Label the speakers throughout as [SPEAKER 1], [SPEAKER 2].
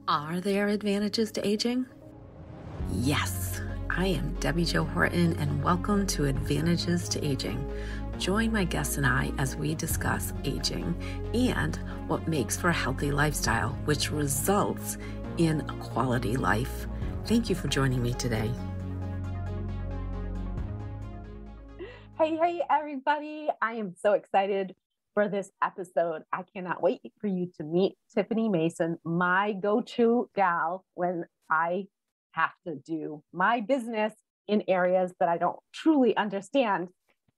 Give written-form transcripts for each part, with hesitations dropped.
[SPEAKER 1] Are there advantages to aging? Yes, I am Debbi-Jo Horton, and welcome to Advantages to Aging. Join my guests and I as we discuss aging and what makes for a healthy lifestyle, which results in a quality life. Thank you for joining me today. Hey, everybody. I am so excited for this episode. I cannot wait for you to meet Tiffany Mason, my go-to gal when I have to do my business in areas that I don't truly understand.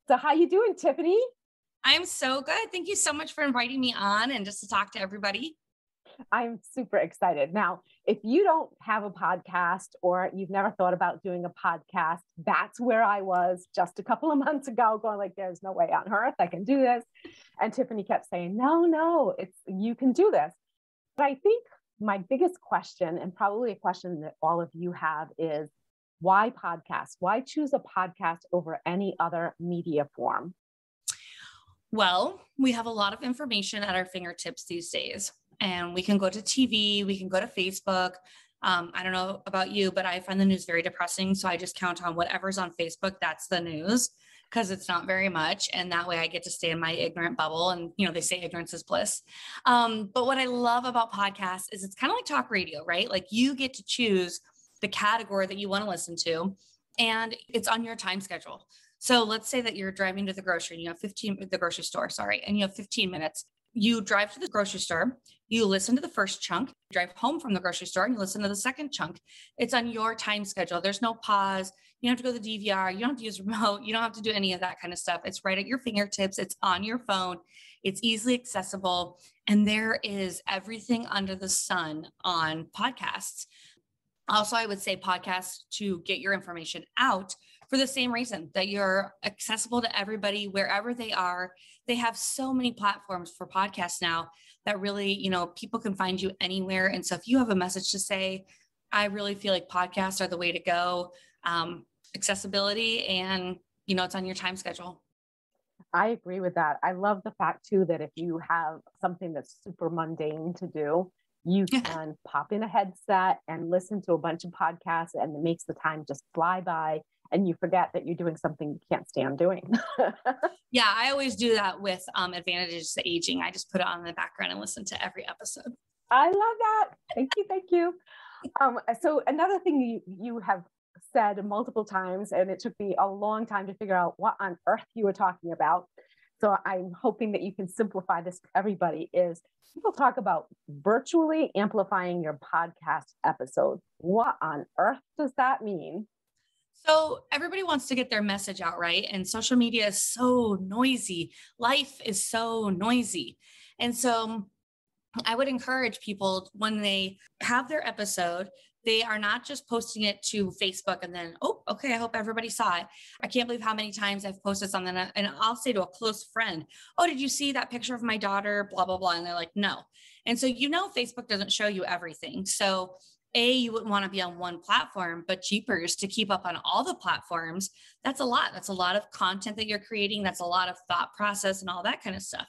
[SPEAKER 1] So how you doing, Tiffany?
[SPEAKER 2] I'm so good. Thank you so much for inviting me on and just to talk to everybody.
[SPEAKER 1] I'm super excited. Now, if you don't have a podcast or you've never thought about doing a podcast, that's where I was just a couple of months ago going like, there's no way on earth I can do this. And Tiffany kept saying, no, you can do this. But I think my biggest question, and probably a question that all of you have, is why podcasts? Why choose a podcast over any other media form?
[SPEAKER 2] Well, we have a lot of information at our fingertips these days. And we can go to TV, we can go to Facebook. I don't know about you, but I find the news very depressing. So I just count on whatever's on Facebook. That's the news, because it's not very much. And that way I get to stay in my ignorant bubble. And, they say ignorance is bliss. But what I love about podcasts is it's kind of like talk radio, right? Like you get to choose the category that you want to listen to, and it's on your time schedule. So let's say that you're driving to the grocery and you have the grocery store, and you have 15 minutes. You drive to the grocery store, you listen to the first chunk, you drive home from the grocery store and you listen to the second chunk. It's on your time schedule. There's no pause. You don't have to go to the DVR. You don't have to use remote. You don't have to do any of that kind of stuff. It's right at your fingertips. It's on your phone. It's easily accessible. And there is everything under the sun on podcasts. Also, I would say podcasts to get your information out for the same reason that you're accessible to everybody wherever they are. They have so many platforms for podcasts now that really, people can find you anywhere. And so if you have a message to say, I really feel like podcasts are the way to go. Accessibility and, it's on your time schedule.
[SPEAKER 1] I agree with that. I love the fact too, that if you have something that's super mundane to do, you can pop in a headset and listen to a bunch of podcasts, and it makes the time just fly by. And you forget that you're doing something you can't stand doing.
[SPEAKER 2] Yeah, I always do that with Advantages to Aging. I just put it on in the background and listen to every episode.
[SPEAKER 1] I love that. Thank you. So another thing you have said multiple times, and it took me a long time to figure out what on earth you were talking about. So I'm hoping that you can simplify this for everybody, is people talk about virtually amplifying your podcast episode. What on earth does that mean?
[SPEAKER 2] So everybody wants to get their message out, right? And social media is so noisy. Life is so noisy. And so I would encourage people, when they have their episode, they are not just posting it to Facebook and then, oh, okay, I hope everybody saw it. I can't believe how many times I've posted something and I'll say to a close friend, oh, did you see that picture of my daughter? Blah, blah, blah. And they're like, no. And so, Facebook doesn't show you everything. So you wouldn't want to be on one platform, but jeepers, to keep up on all the platforms, that's a lot. That's a lot of content that you're creating. That's a lot of thought process and all that kind of stuff.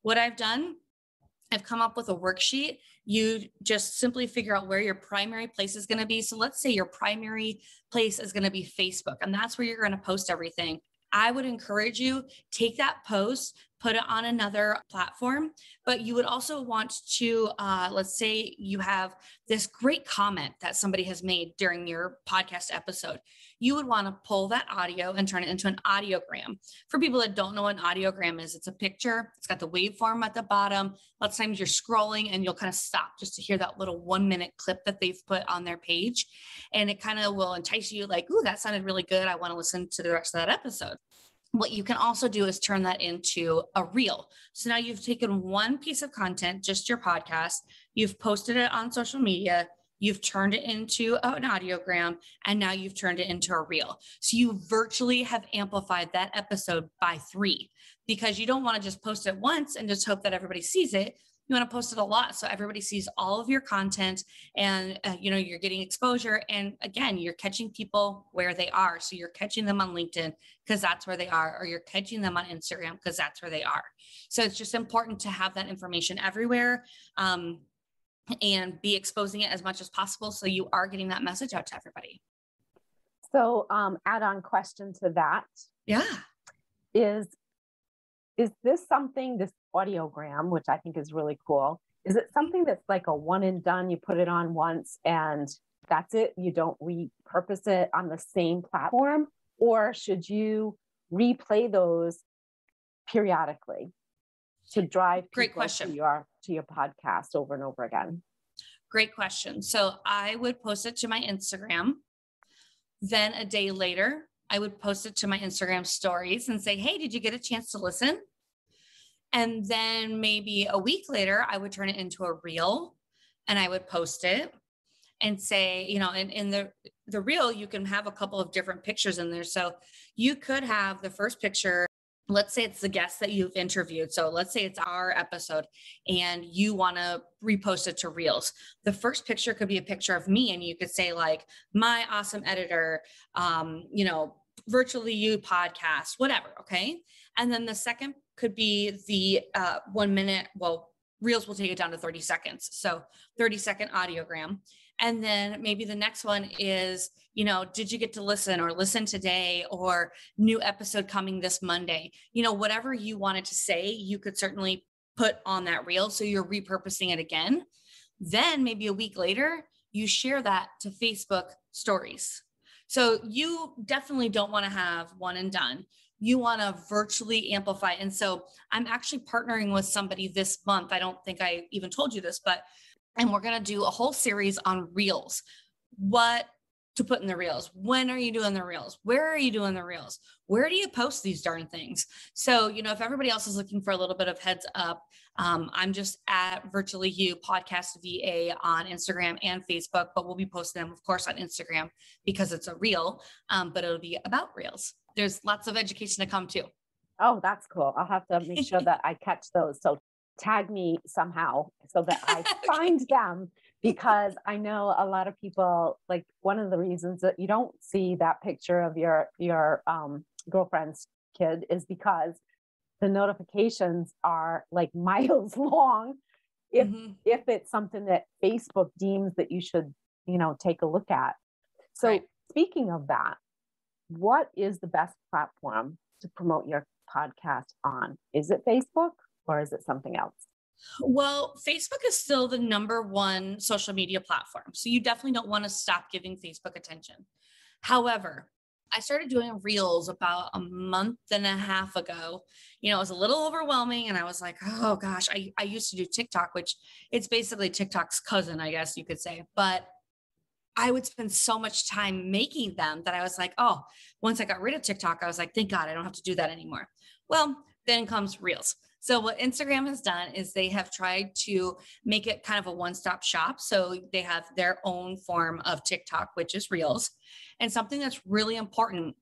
[SPEAKER 2] What I've done, I've come up with a worksheet. You just simply figure out where your primary place is going to be. So let's say your primary place is going to be Facebook, and that's where you're going to post everything. I would encourage you, take that post, put it on another platform, but you would also want to, let's say you have this great comment that somebody has made during your podcast episode. You would want to pull that audio and turn it into an audiogram. For people that don't know what an audiogram is, it's a picture. It's got the waveform at the bottom. Lots of times you're scrolling and you'll kind of stop just to hear that little 1-minute clip that they've put on their page. And it kind of will entice you like, ooh, that sounded really good. I want to listen to the rest of that episode. What you can also do is turn that into a reel. So now you've taken one piece of content, just your podcast, you've posted it on social media, you've turned it into an audiogram, and now you've turned it into a reel. So you virtually have amplified that episode by 3, because you don't want to just post it once and just hope that everybody sees it. You want to post it a lot so everybody sees all of your content, and you're getting exposure. And again, you're catching people where they are. So you're catching them on LinkedIn because that's where they are, or you're catching them on Instagram because that's where they are. So it's just important to have that information everywhere. and be exposing it as much as possible. So you are getting that message out to everybody.
[SPEAKER 1] So add-on question to that.
[SPEAKER 2] Yeah.
[SPEAKER 1] Is this something, this audiogram, which I think is really cool, is it something that's like a one and done, you put it on once and that's it? You don't repurpose it on the same platform? Or should you replay those periodically to drive people to your podcast over and over again?
[SPEAKER 2] Great question. So I would post it to my Instagram. Then a day later, I would post it to my Instagram stories and say, hey, did you get a chance to listen? And then maybe a week later, I would turn it into a reel and I would post it and say, you know, in the reel, you can have a couple of different pictures in there. So you could have the first picture. Let's say it's the guest that you've interviewed. So let's say it's our episode and you want to repost it to Reels. The first picture could be a picture of me and you could say like, my awesome editor, you know, VirtuallyYou podcast, whatever. Okay. And then the second could be the 1 minute, well, Reels will take it down to 30 seconds. So 30-second audiogram. And then maybe the next one is, you know, did you get to listen or listen today or new episode coming this Monday? You know, whatever you wanted to say, you could certainly put on that reel. So you're repurposing it again. Then maybe a week later, you share that to Facebook stories. So you definitely don't want to have one and done. You want to virtually amplify. And so I'm actually partnering with somebody this month. I don't think I even told you this, and we're going to do a whole series on Reels. What to put in the Reels? When are you doing the Reels? Where are you doing the Reels? Where do you post these darn things? So, you know, if everybody else is looking for a little bit of heads up, I'm just at VirtuallyYou Podcast VA on Instagram and Facebook, but we'll be posting them, of course, on Instagram because it's a reel, but it'll be about Reels. There's lots of education to come too.
[SPEAKER 1] Oh, that's cool. I'll have to make sure that I catch those. So tag me somehow so that I find them, because I know a lot of people, like one of the reasons that you don't see that picture of your girlfriend's kid is because the notifications are like miles long. If it's something that Facebook deems that you should, you know, take a look at. So right. Speaking of that, what is the best platform to promote your podcast on? Is it Facebook? Or is it something else?
[SPEAKER 2] Well, Facebook is still the number one social media platform. So you definitely don't want to stop giving Facebook attention. However, I started doing Reels about a month and a half ago. You know, it was a little overwhelming and I was like, oh gosh, I used to do TikTok, which it's basically TikTok's cousin, I guess you could say. But I would spend so much time making them that I was like, oh, once I got rid of TikTok, I was like, thank God I don't have to do that anymore. Well, then comes Reels. So what Instagram has done is they have tried to make it kind of a one-stop shop. So they have their own form of TikTok, which is Reels. And something that's really important,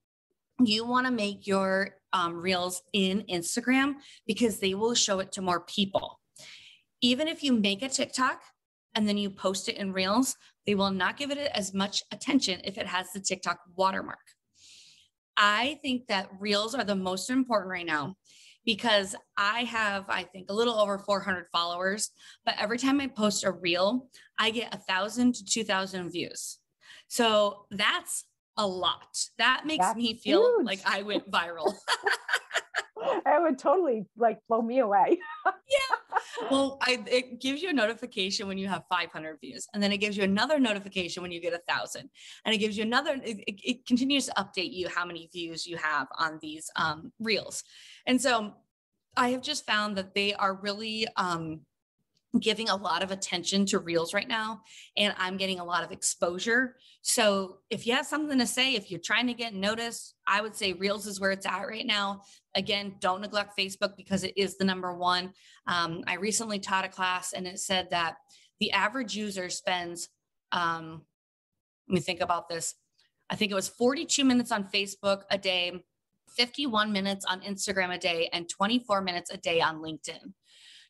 [SPEAKER 2] you want to make your Reels in Instagram because they will show it to more people. Even if you make a TikTok and then you post it in Reels, they will not give it as much attention if it has the TikTok watermark. I think that Reels are the most important right now, because I have, I think, a little over 400 followers, but every time I post a reel, I get 1,000 to 2,000 views. So that's a lot. That makes me feel huge. Like I went viral.
[SPEAKER 1] It would totally like blow me away.
[SPEAKER 2] Yeah. Well, it gives you a notification when you have 500 views, and then it gives you another notification when you get 1,000, and it gives you another, it continues to update you how many views you have on these reels. And so I have just found that they are really giving a lot of attention to reels right now, and I'm getting a lot of exposure. So if you have something to say, if you're trying to get noticed, I would say reels is where it's at right now. Again, don't neglect Facebook because it is the number one. I recently taught a class and it said that the average user spends, let me think about this. I think it was 42 minutes on Facebook a day, 51 minutes on Instagram a day, and 24 minutes a day on LinkedIn.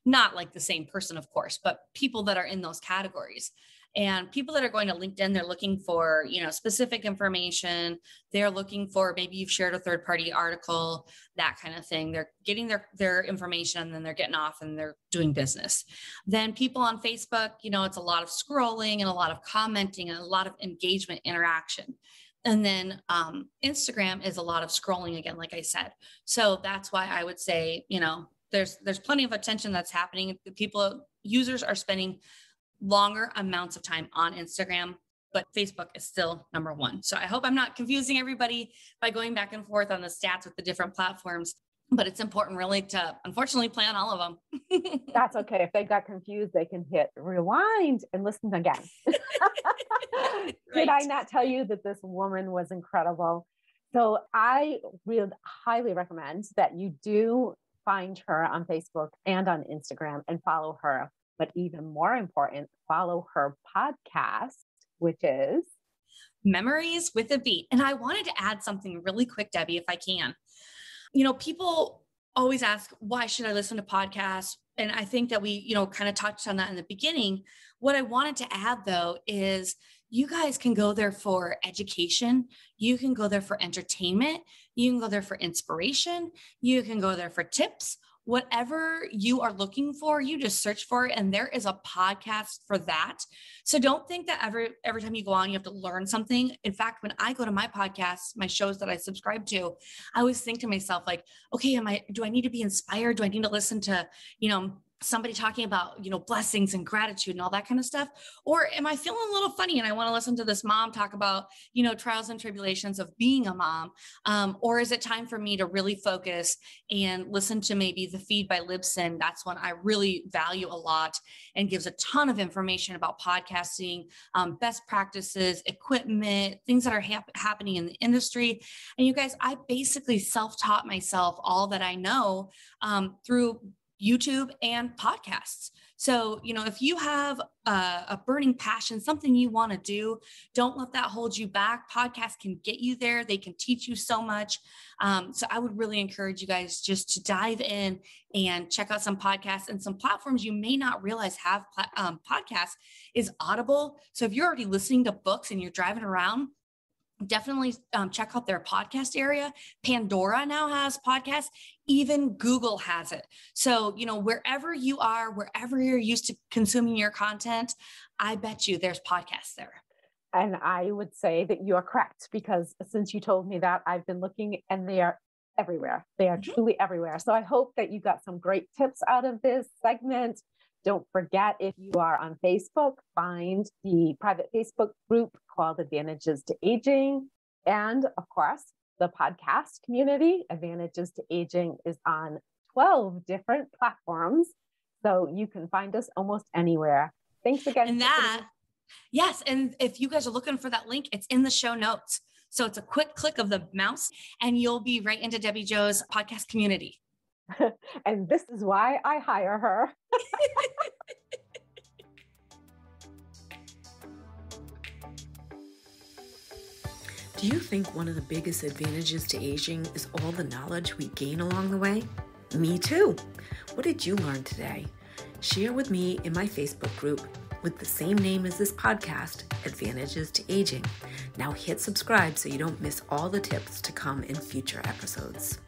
[SPEAKER 2] Not like the same person, of course, but people that are in those categories. And people that are going to LinkedIn, they're looking for, specific information. They're looking for, maybe you've shared a third-party article, that kind of thing. They're getting their information, and then they're getting off and they're doing business. Then people on Facebook, it's a lot of scrolling and a lot of commenting and a lot of engagement interaction. And then Instagram is a lot of scrolling again, like I said. So that's why I would say, there's plenty of attention that's happening. Users are spending longer amounts of time on Instagram, but Facebook is still number one. So I hope I'm not confusing everybody by going back and forth on the stats with the different platforms, but it's important really to, unfortunately, play on all of them.
[SPEAKER 1] That's okay. If they got confused, they can hit rewind and listen again. Right. Did I not tell you that this woman was incredible? So I really highly recommend that you do find her on Facebook and on Instagram and follow her. But even more important, follow her podcast, which is
[SPEAKER 2] Memories with a Beat. And I wanted to add something really quick, Debbie, if I can. People always ask, why should I listen to podcasts? And I think that we, kind of touched on that in the beginning. What I wanted to add, though, is you guys can go there for education. You can go there for entertainment. You can go there for inspiration. You can go there for tips. Whatever you are looking for, you just search for it, and there is a podcast for that. So don't think that every time you go on, you have to learn something. In fact, when I go to my podcasts, my shows that I subscribe to, I always think to myself, like, okay, do I need to be inspired? Do I need to listen to, somebody talking about, blessings and gratitude and all that kind of stuff? Or am I feeling a little funny and I want to listen to this mom talk about, trials and tribulations of being a mom? Or is it time for me to really focus and listen to maybe The Feed by Libsyn? That's one I really value a lot and gives a ton of information about podcasting, best practices, equipment, things that are happening in the industry. And you guys, I basically self-taught myself all that I know through YouTube and podcasts. So, if you have a burning passion, something you want to do, don't let that hold you back. Podcasts can get you there. They can teach you so much. So I would really encourage you guys just to dive in and check out some podcasts, and some platforms you may not realize have podcasts is Audible. So if you're already listening to books and you're driving around, definitely check out their podcast area. Pandora now has podcasts. Even Google has it. So, wherever you are, wherever you're used to consuming your content, I bet you there's podcasts there.
[SPEAKER 1] And I would say that you are correct, because since you told me that, I've been looking and they are everywhere. They are truly everywhere. So I hope that you got some great tips out of this segment. Don't forget, if you are on Facebook, find the private Facebook group called Advantages to Aging. And of course, the podcast community, Advantages to Aging, is on 12 different platforms. So you can find us almost anywhere. Thanks again.
[SPEAKER 2] And yes. And if you guys are looking for that link, it's in the show notes. So it's a quick click of the mouse and you'll be right into Debbi-Jo's podcast community.
[SPEAKER 1] And this is why I hire her.
[SPEAKER 3] Do you think one of the biggest advantages to aging is all the knowledge we gain along the way? Me too. What did you learn today? Share with me in my Facebook group with the same name as this podcast, Advantages to Aging. Now hit subscribe so you don't miss all the tips to come in future episodes.